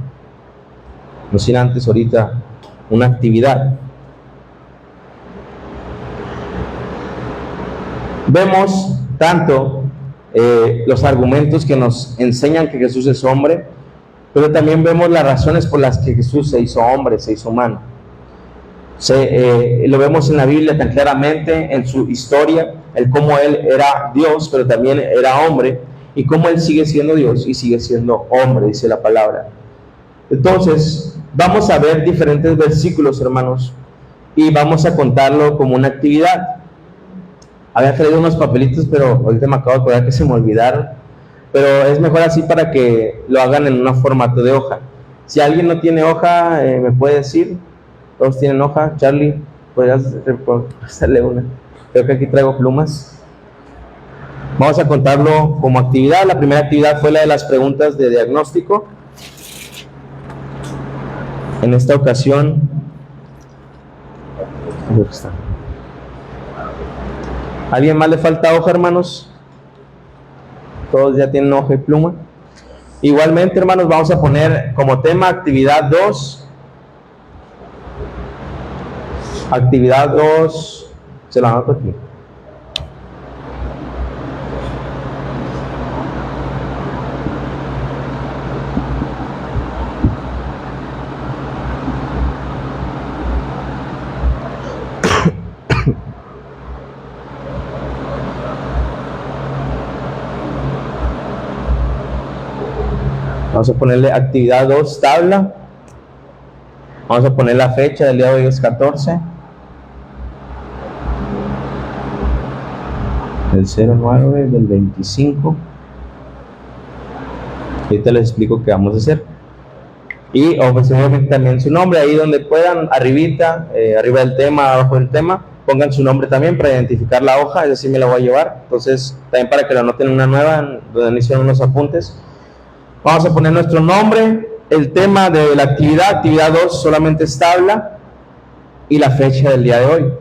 no sin antes ahorita una actividad. Vemos tanto los argumentos que nos enseñan que Jesús es hombre, pero también vemos las razones por las que Jesús se hizo hombre, se hizo humano. Lo vemos en la Biblia tan claramente, en su historia, el cómo Él era Dios, pero también era hombre, y cómo Él sigue siendo Dios y sigue siendo hombre, dice la palabra. Entonces, vamos a ver diferentes versículos, hermanos, y vamos a contarlo como una actividad. Había traído unos papelitos, pero ahorita me acabo de acordar que se me olvidaron. Pero es mejor así para que lo hagan en un formato de hoja. Si alguien no tiene hoja, me puede decir. Todos tienen hoja. Charlie, ¿podrías hacerle una? Creo que aquí traigo plumas. Vamos a contarlo como actividad. La primera actividad fue la de las preguntas de diagnóstico. En esta ocasión, ¿dónde está? ¿Alguien más le falta hoja, hermanos? Todos ya tienen hoja y pluma. Igualmente, hermanos, vamos a poner como tema actividad 2. Actividad 2, se la anoto aquí. Vamos a ponerle actividad 2, tabla. Vamos a poner la fecha del día de hoy, es 14. Del 09 del 25. Ahorita les explico qué vamos a hacer. Y obviamente también su nombre, ahí donde puedan, arribita, arriba del tema, abajo del tema, pongan su nombre también para identificar la hoja, es decir, me la voy a llevar. Entonces, también para que la anoten una nueva, donde hicieron unos apuntes. Vamos a poner nuestro nombre, el tema de la actividad 2 solamente es tabla, y la fecha del día de hoy.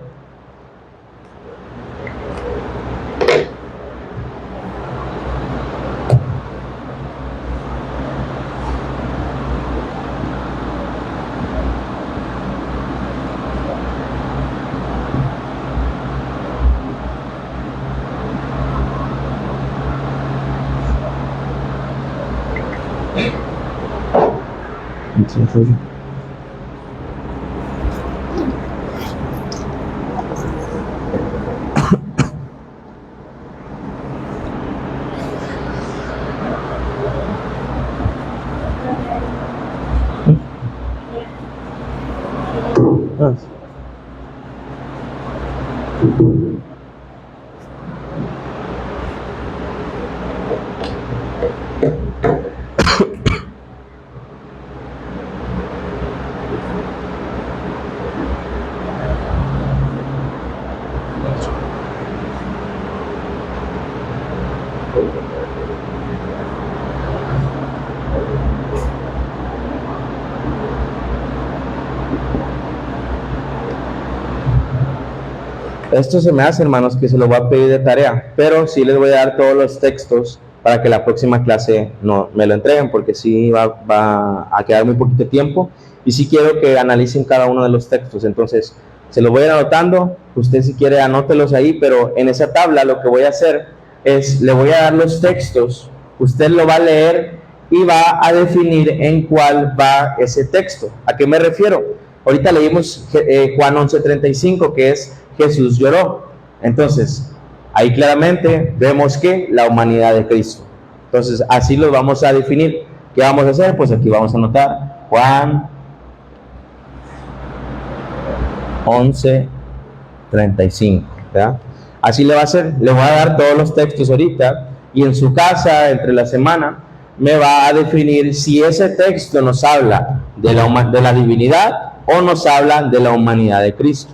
Esto se me hace, hermanos, que se lo voy a pedir de tarea, pero sí les voy a dar todos los textos para que la próxima clase no me lo entreguen, porque sí va a quedar muy poquito tiempo y sí quiero que analicen cada uno de los textos. Entonces, se los voy a ir anotando. Usted, si quiere, anótelos ahí, pero en esa tabla lo que voy a hacer es, le voy a dar los textos, usted lo va a leer y va a definir en cuál va ese texto. ¿A qué me refiero? Ahorita leímos Juan 11:35, que es Jesús lloró. Entonces, ahí claramente vemos que la humanidad de Cristo. Entonces, así lo vamos a definir. ¿Qué vamos a hacer? Pues aquí vamos a anotar Juan 11:35, ¿verdad? Así le va a hacer. Le voy a dar todos los textos ahorita y en su casa, entre la semana, me va a definir si ese texto nos habla de la divinidad o nos habla de la humanidad de Cristo.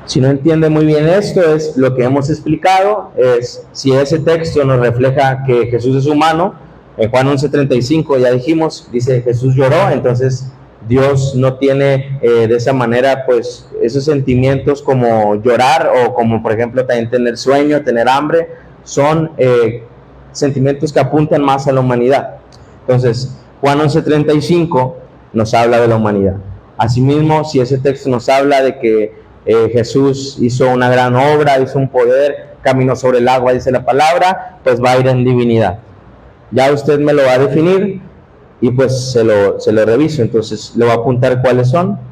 Si no entiende muy bien esto, es lo que hemos explicado, es si ese texto nos refleja que Jesús es humano. En Juan 11:35 ya dijimos, dice Jesús lloró, entonces Dios no tiene de esa manera pues esos sentimientos como llorar o como por ejemplo también tener sueño, tener hambre, son sentimientos que apuntan más a la humanidad. Entonces Juan 11:35 nos habla de la humanidad. Asimismo, si ese texto nos habla de que Jesús hizo una gran obra, hizo un poder, caminó sobre el agua, dice la palabra, pues va a ir en divinidad. Ya usted me lo va a definir y pues se lo reviso. Entonces le voy a apuntar cuáles son.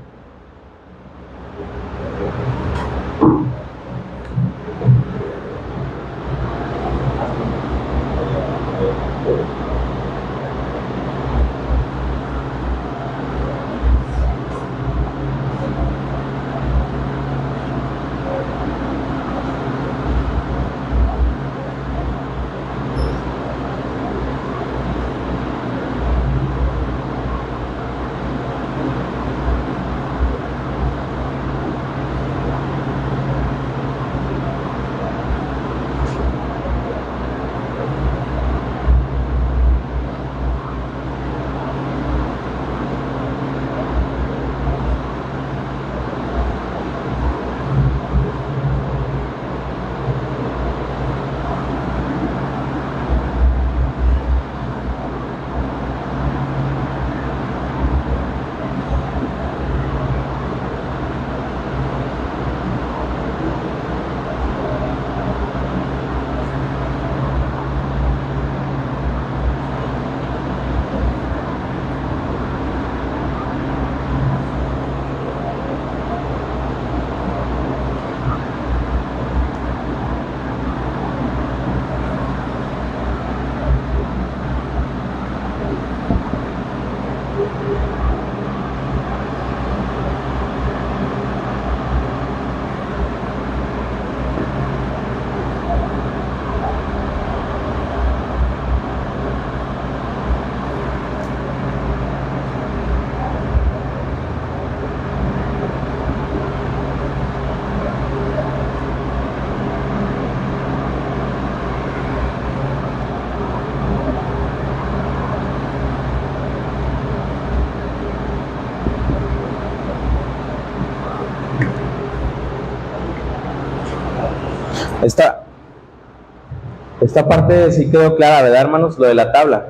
Esta parte sí quedó clara, ¿verdad, hermanos? Lo de la tabla.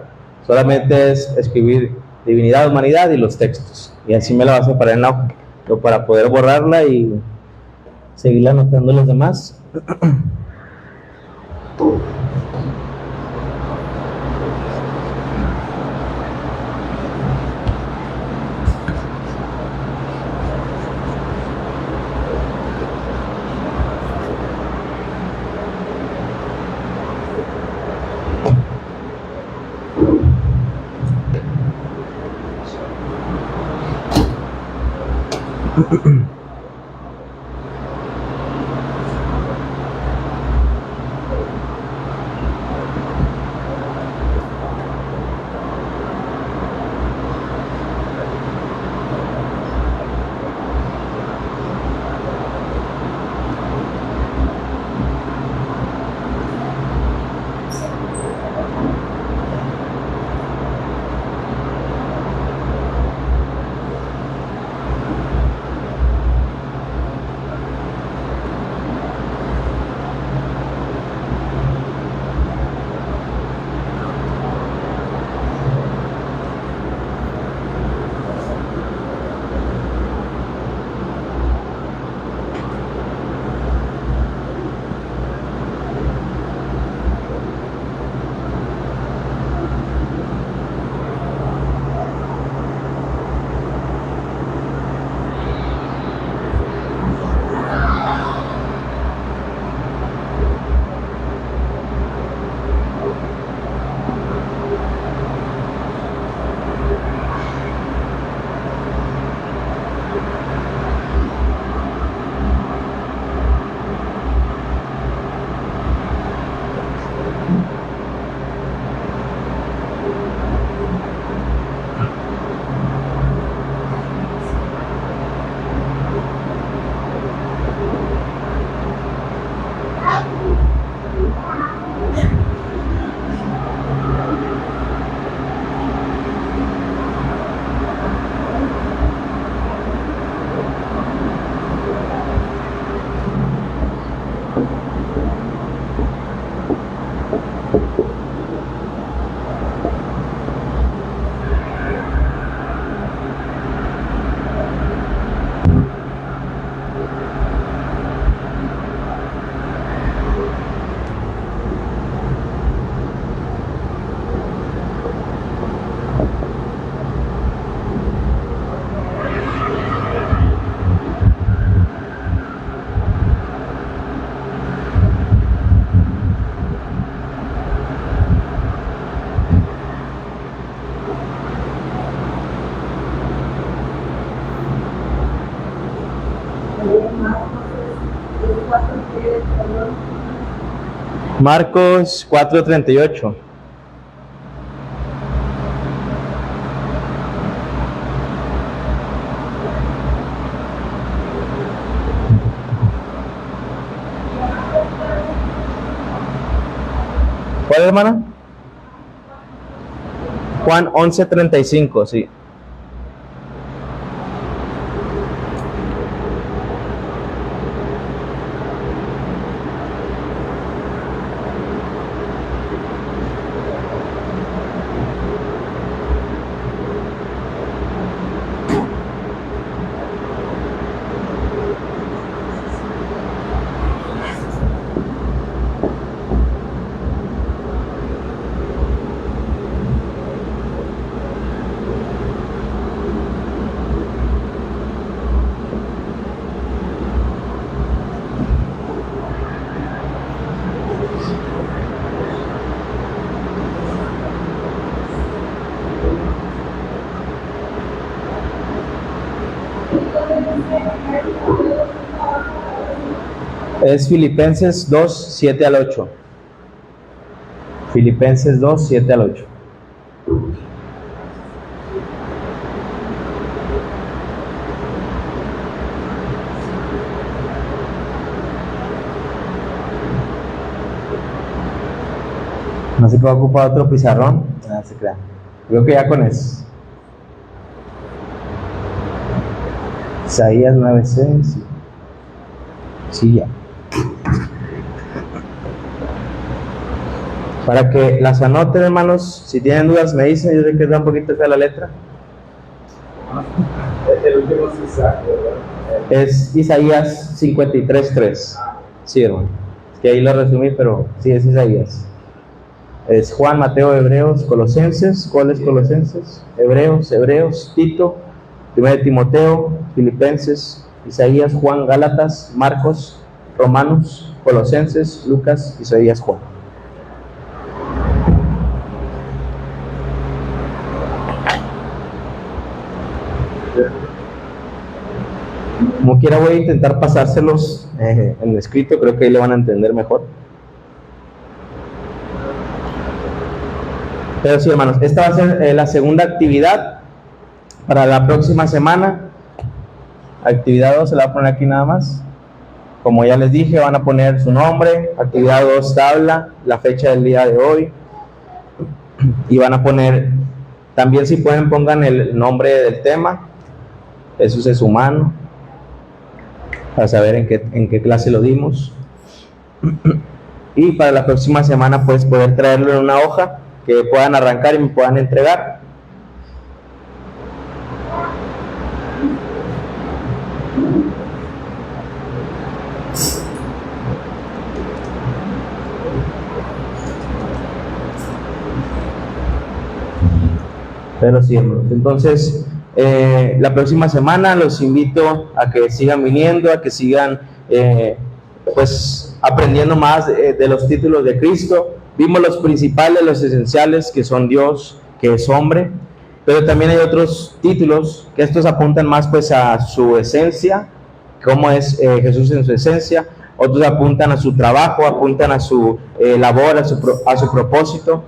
Solamente es escribir divinidad, humanidad y los textos. Y así me la vas a separar en la hoja. Pero para poder borrarla y seguir anotando los demás. Marcos 4:38. ¿Cuál, hermana? Juan 11:35, sí. Es Filipenses 2:7-8. Filipenses 2:7-8. No sé qué va a ocupar otro pizarrón. No se crea. Creo que ya con eso. Isaías 9:6. Sí, ya. Para que las anoten, hermanos, si tienen dudas me dicen. Yo sé que da un poquito fea la letra. El último es Isaac, ¿verdad? Es Isaías 53:3. Sí, hermano. Es que ahí lo resumí, pero sí es Isaías. Es Juan, Mateo, Hebreos, Colosenses. ¿Cuál es Colosenses? Hebreos, Tito, 1 Timoteo, Filipenses, Isaías, Juan, Gálatas, Marcos, Romanos, Colosenses, Lucas, Isaías, Juan. Como quiera voy a intentar pasárselos en escrito, creo que ahí lo van a entender mejor. Pero sí, hermanos, esta va a ser la segunda actividad para la próxima semana. Actividad 2 se la voy a poner aquí nada más. Como ya les dije, van a poner su nombre, actividad 2 tabla, la fecha del día de hoy. Y van a poner, también si pueden pongan el nombre del tema. Jesús es humano, para saber en qué clase lo dimos. Y para la próxima semana pues poder traerlo en una hoja que puedan arrancar y me puedan entregar. Pero sí, hermanos. Entonces, la próxima semana los invito a que sigan viniendo, a que sigan pues aprendiendo más de los títulos de Cristo. Vimos los principales, los esenciales, que son Dios, que es hombre, pero también hay otros títulos que estos apuntan más pues a su esencia, cómo es Jesús en su esencia. Otros apuntan a su trabajo, apuntan a su labor, a su propósito.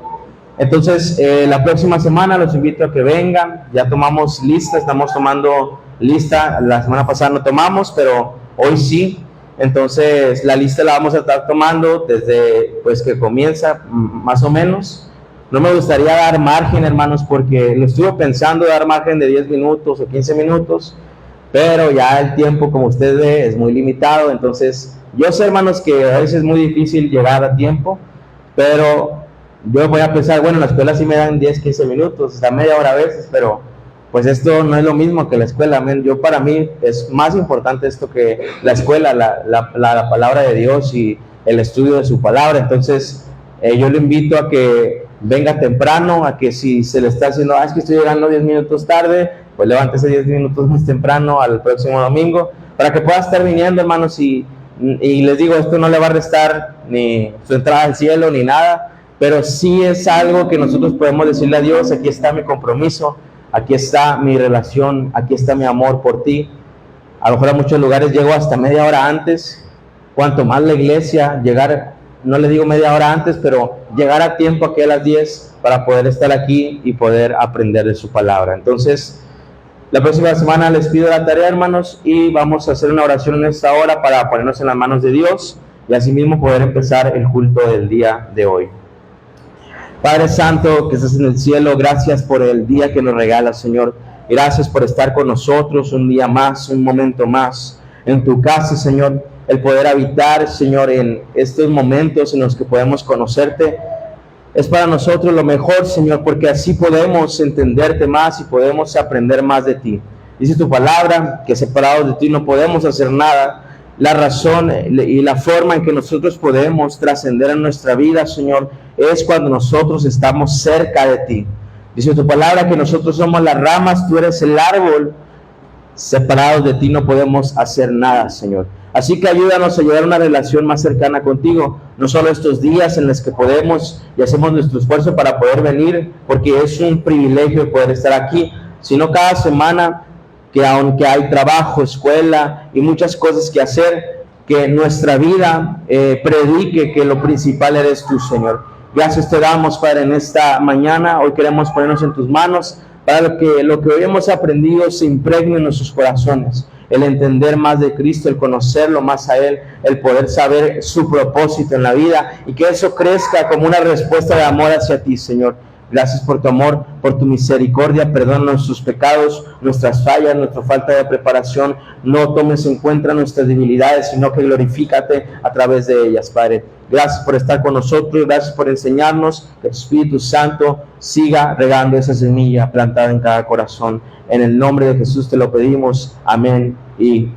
Entonces, la próxima semana los invito a que vengan. Ya tomamos lista, estamos tomando lista. La semana pasada no tomamos, pero hoy sí. Entonces, la lista la vamos a estar tomando desde pues que comienza, más o menos. No me gustaría dar margen, hermanos, porque lo estuve pensando, dar margen de 10 minutos o 15 minutos, pero ya el tiempo, como usted ve, es muy limitado. Entonces, yo sé, hermanos, que a veces es muy difícil llegar a tiempo, pero yo voy a pensar, bueno, en la escuela sí me dan 10, 15 minutos, hasta media hora a veces, pero pues esto no es lo mismo que la escuela. Yo, para mí es más importante esto que la escuela, la palabra de Dios y el estudio de su palabra. Entonces yo le invito a que venga temprano, a que si se le está haciendo, es que estoy llegando 10 minutos tarde, pues levántese 10 minutos más temprano al próximo domingo, para que pueda estar viniendo, hermanos. Y les digo, esto no le va a restar ni su entrada al cielo ni nada, pero sí es algo que nosotros podemos decirle a Dios: aquí está mi compromiso, aquí está mi relación, aquí está mi amor por ti. A lo mejor a muchos lugares llego hasta media hora antes, cuanto más la iglesia, llegar no le digo media hora antes, pero llegar a tiempo aquí a las 10 para poder estar aquí y poder aprender de su palabra. Entonces, la próxima semana les pido la tarea, hermanos, y vamos a hacer una oración en esta hora para ponernos en las manos de Dios y asimismo poder empezar el culto del día de hoy. Padre Santo, que estás en el cielo, gracias por el día que nos regalas, Señor. Gracias por estar con nosotros un día más, un momento más en tu casa, Señor. El poder habitar, Señor, en estos momentos en los que podemos conocerte, es para nosotros lo mejor, Señor, porque así podemos entenderte más y podemos aprender más de ti. Dice tu palabra que separados de ti no podemos hacer nada. La razón y la forma en que nosotros podemos trascender en nuestra vida, Señor, es cuando nosotros estamos cerca de ti. Dice tu palabra que nosotros somos las ramas, tú eres el árbol. Separados de ti no podemos hacer nada, Señor. Así que ayúdanos a llevar una relación más cercana contigo, no solo estos días en los que podemos y hacemos nuestro esfuerzo para poder venir, porque es un privilegio poder estar aquí, sino cada semana, que aunque hay trabajo, escuela y muchas cosas que hacer, que nuestra vida predique que lo principal eres tú, Señor. Gracias te damos, Padre, en esta mañana. Hoy queremos ponernos en tus manos para que lo que hoy hemos aprendido se impregne en nuestros corazones. El entender más de Cristo, el conocerlo más a Él, el poder saber su propósito en la vida y que eso crezca como una respuesta de amor hacia ti, Señor. Gracias por tu amor, por tu misericordia. Perdona nuestros pecados, nuestras fallas, nuestra falta de preparación. No tomes en cuenta nuestras debilidades, sino que glorifícate a través de ellas, Padre. Gracias por estar con nosotros, gracias por enseñarnos. Que el Espíritu Santo siga regando esa semilla plantada en cada corazón. En el nombre de Jesús te lo pedimos. Amén y